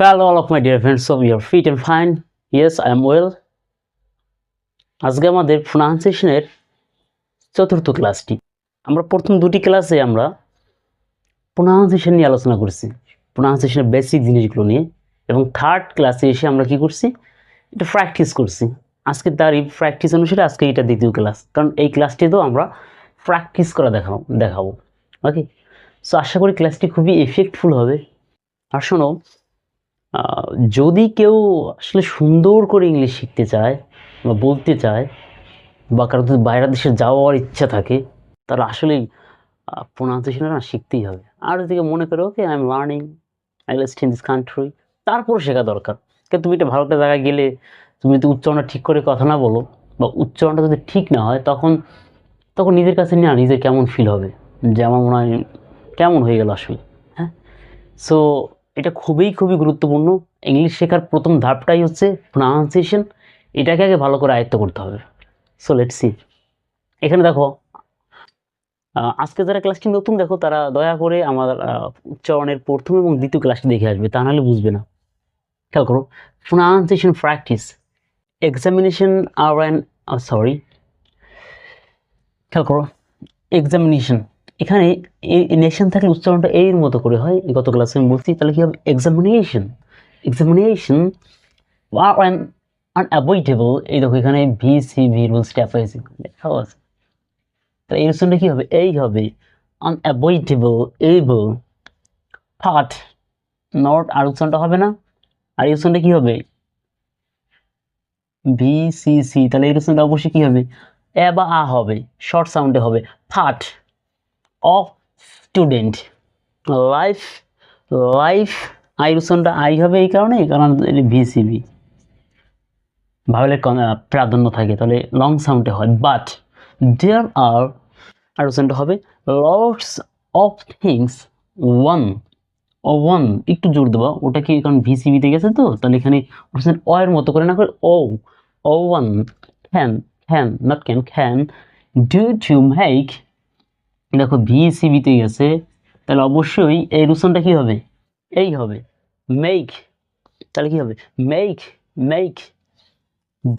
Hello, all of my dear friends. So we are fit and fine. Yes, I am well. আজকে আমাদের প্রোনাউন্সিয়েশনের চতুর্থ ক্লাসটি। আমরা প্রথম দুটি ক্লাসে আমরা প্রোনাউন্সিয়েশন নিয়ে আলোচনা করছি, প্রোনাউন্সিয়েশনের বেসিক জিনিসগুলো নিয়ে, এবং থার্ড ক্লাসে এসে আমরা কি করছি, এটা প্র্যাকটিস করছি। আজকে তারই প্র্যাকটিস অনুসারে আজকে এটা দ্বিতীয় ক্লাস, কারণ এই ক্লাসটিতেও আমরা প্র্যাকটিস করা দেখাবো। ওকে, সো আশা করি ক্লাসটি খুবই এফেক্টফুল হবে। আর শোনো, যদি কেউ আসলে সুন্দর করে ইংলিশ শিখতে চায় বা বলতে চায়, বা কারো যদি বাইরের দেশে যাওয়ার ইচ্ছা থাকে, তাহলে আসলেই প্রোনাউন্সিয়েশনটা না শিখতেই হবে। আর যদি মনে করো okay I am learning English in this country, তারপরও শেখা দরকার। কিন্তু তুমি একটা ভালো একটা জায়গায় গেলে তুমি যদি উচ্চারণটা ঠিক করে কথা না বলো, বা উচ্চারণটা যদি ঠিক না হয়, তখন নিজের কাছে না নিজের কেমন ফিল হবে, যে আমার মনে হয় কেমন হয়ে গেল আসলে। হ্যাঁ, সো এটা খুবই গুরুত্বপূর্ণ। ইংলিশ শেখার প্রথম ধাপটাই হচ্ছে প্রোনাউন্সিয়েশন। এটাকে আগে ভালো করে আয়ত্ত করতে হবে। So let's see. এখানে দেখো, আজকে যারা ক্লাসটি নতুন দেখো, তারা দয়া করে আমার উচ্চারণের প্রথম এবং দ্বিতীয় ক্লাসটি দেখে আসবে, তা নাহলে বুঝবে না। খেয়াল করো, প্রোনাউন্সিয়েশন প্র্যাকটিস এক্সামিনেশন আর সরি, খেয়াল করো, এক্সামিনেশন, এখানে নেশন থাকলে উচ্চারণটা এর মতো করে হয়। গত ক্লাসে আমি বলছি, তাহলে কি হবে, এক্সামিনেশন আর আনঅ্যাভয়েডেবল। এই দেখো এখানে ভিসিভি রুলস স্টেপ হয়েছে লেখা আছে, তাহলে এই উচ্চারণটা কি হবে, এই হবে আনঅ্যাভয়েডেবল, এবল, বাট নট, আর উচ্চারণটা হবে না। আর এই উচ্চারণটা কি হবে, ভিসিসি, তাহলে এই উচ্চারণটা অবশ্যই কি হবে, এ বা আ হবে, শর্ট সাউন্ডে হবে, ফাট of student, life life, I উচ্চারণটা আই হবে এই কারণে, কারণ ভিসিবি ভাওয়েলের প্রাধান্য থাকে, তাহলে লং সাউন্ডে হয়। বাট দেয়ার আর উচ্চারণটা হবে লটস অফ থিংস, ওয়ান একটু জোর দেবো, ওটা কি কারণ ভিসিবিতে গেছে তো, তাহলে এখানে ও এর মতো করে না করে ও one can not can do to make, দেখো ভিসিবিতে গেছে, তাহলে অবশ্যই এই উচ্চারণটা কি হবে, এই হবে মেক, তাহলে কি হবে মেক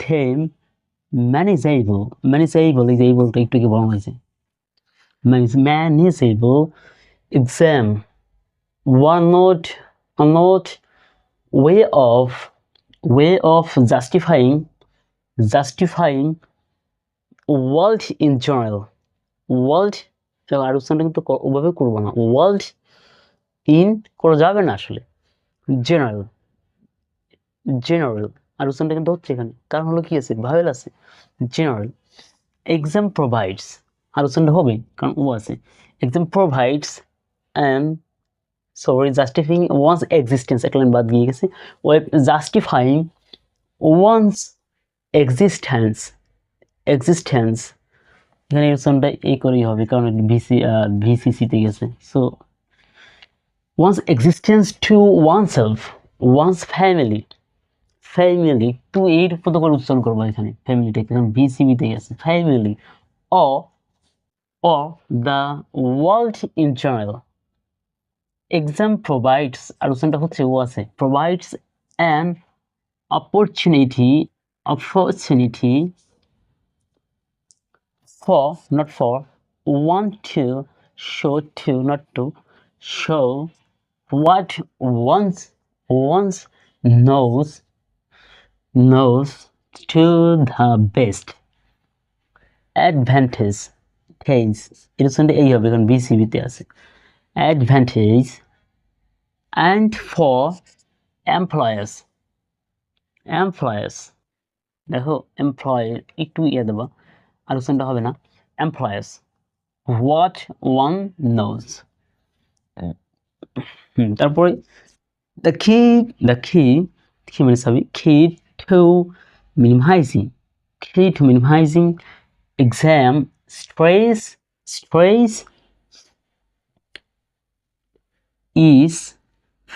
them manageable, এই যে এইবলটা একটু কি বলা হয়েছে, manageable exam, one not way of justifying world in general, world, আর উচ্চারণটা কিন্তু ওভাবে করবো না, world in করা যাবে না আসলে, জেনারেল, আর উচ্চারণটা কিন্তু হচ্ছে এখানে, কারণ হলো কি আছে, ভাওয়েল আছে, জেনারেল। এক্সাম প্রোভাইডস, আর উচ্চারণটা হবে কারণ ও আছে, exam provides and justifying one's existence, একটা লাইন বাদ গিয়ে গেছে, জাস্টিফাইং ওয়ান্স এক্সিস্টেন্স, এখানে উচ্চারণটা এই করেই হবে, কারণ ভিসিসিতে গেছে। So one's existence to oneself, one's family, টু এইট মতো করে উচ্চারণ করবো এখানে, ফ্যামিলিটা কারণ ভিসিবিতে গেছে, family or the world in general. Exam provides, আর উচ্চারণটা হচ্ছে ও আছে, provides an opportunity for, not for, one to show, to not to show what one's knows to the best advantage, এর সঙ্গে এই হবে কারণ বিসিবিতে আছে, advantage and for employers, দেখো এমপ্লয় একটু দেবো, আলোচনাটা হবে না, employers what one knows, তারপরে the key মানে সবই key to minimizing exam stress is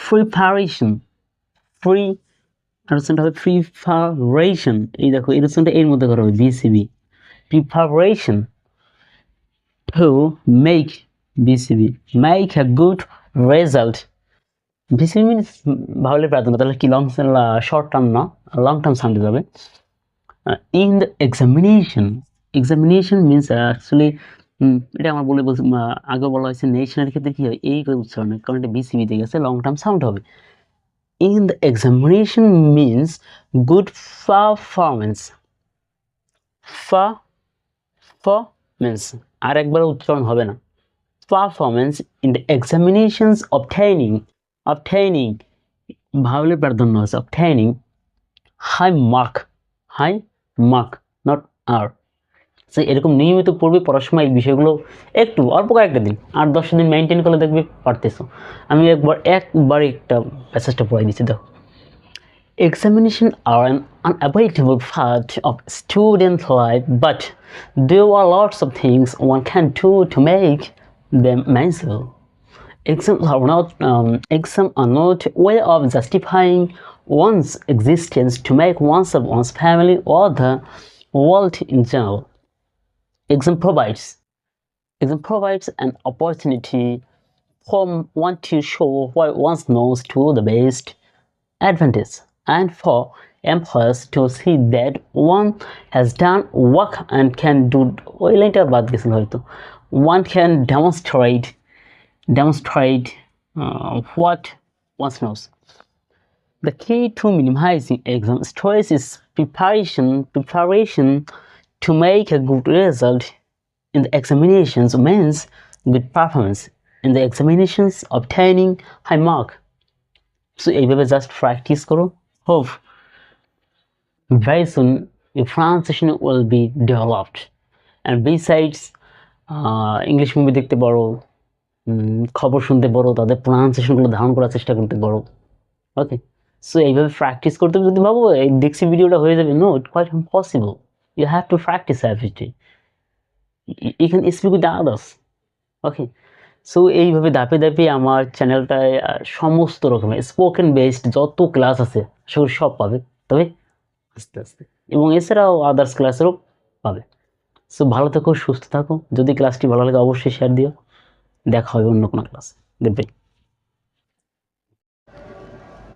preparation, preparation, এই দেখো এর উচ্চারণটা এর মধ্যে করা হবে, BCB, preparation to make a good result, BCB means ভাবলে প্রাধান্য, তাহলে কি শর্ট টার্ম না, লং টার্ম সাউন্ড যাবে। In the examination means actually এটা আমার বলছি আগে বলা হয়েছে নেশনের ক্ষেত্রে কি হয় এই করে উচ্চারণ হয়, কারণ এটা বিসিবিতে গেছে লং টার্ম সাউন্ড হবে। In the examination means good performance. Performance আর একবার উচ্চারণ হবে না, performance in the examinations obtaining ভাবলে প্রাধান্য আছে, অবটেইনিং হাই মার্ক নট আর। সে এরকম নিয়মিত পড়বে, পড়ার সময় এই বিষয়গুলো একটু অল্প কয়েকটা দিন 8-10 দিন মেনটেন করলে দেখবে পারতেছো। আমি একবার একটা প্যাসেজটা পড়াই দিচ্ছি, দেখো। Examination are an unavoidable part of student life, but there are lots of things one can do to make them manageable. Exams are not a way of justifying one's existence to make oneself, one's family, or the world in general. Exam provides an opportunity for one to show what one knows to the best advantage, and for employers to see that one has done work and can do one can demonstrate what one knows. The key to minimizing exam stress is preparation to make a good result in the examinations means good performance in the examinations, obtaining high mark. So এইভাবে just practice করো. Hope very soon your pronunciation will be developed. And besides English movie দেখতে পারো, খবর শুনতে পারো, তাদের প্রনাউন্সিয়েশনগুলো ধারণ করার চেষ্টা করতে পারো। ওকে, সো এইভাবে প্র্যাকটিস করতে যদি ভাবো এই দেখছি ভিডিওটা হয়ে যাবে, no, it quite impossible. You have to practise every day. You can speak with others. Okay, so এইভাবে ধাপে ধাপে আমার চ্যানেলটায় সমস্ত রকমের স্পোকেন বেসড যত ক্লাস আছে সেগুলো সব পাবে, তবে আস্তে আস্তে, এবং এছাড়াও আদার্স ক্লাসেরও পাবে। সো ভালো থাকো, সুস্থ থাকো। যদি ক্লাসটি ভালো লাগে অবশ্যই শেয়ার দিও। দেখা হবে অন্য কোনো ক্লাসে। Good bye.